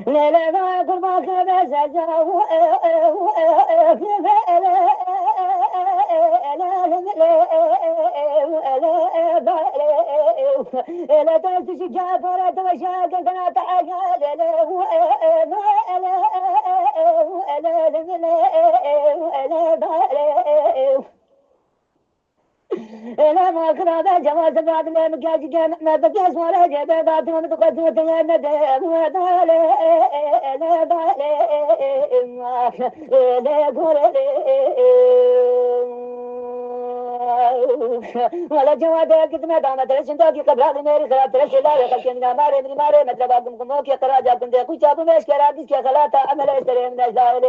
لا لا لا قربك بزاز لا تنسى جعفر توشاك كنا تعجل لا ما كنا جواز بعد ما مكاج كان ما بقاس ولا جاب بعد ما تقدمت يا ندم ولا لا لا قول ولا جواد قد ما دام درس انتاجي قبل هذه ميري خلاص درس لا خلك من ماري متى باكم كم كي قرا جاكم ده كوي جابوا مش كرا دي كي خلاص عمل استري من الزايد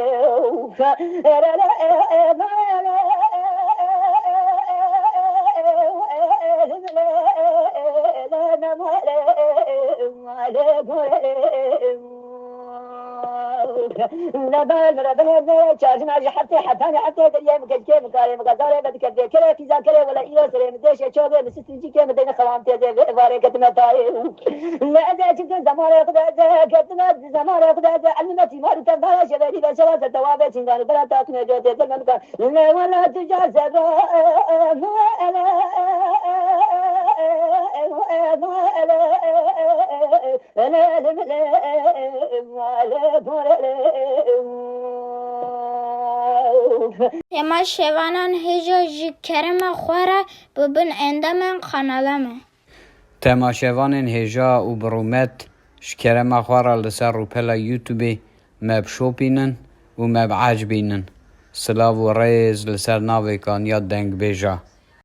لا بال شارج ما حتى دريا مكجي مكاري مقدار بدك كذا في ذاكره ولا إيه سري مدش شوبه بس تجي كم دين خوان تجي بارك كتنا تاي لا ده جد زمان يقدر كتنا زمان يقدر علمتي ما تبغى شبابي بس ولا توابع تنقل بلا تاكل جو تزمن لا ولا تجازر اما شوانان هجا جی کرم خوره ببین اندامن خانالمه تماشاوان هجا و برومت شکرم خوارا لسر رو پلا یوتیوبی مب شوپینن و مب عجبینن سلاو و ریز لسر ناوی کان یاد دنگ بیجا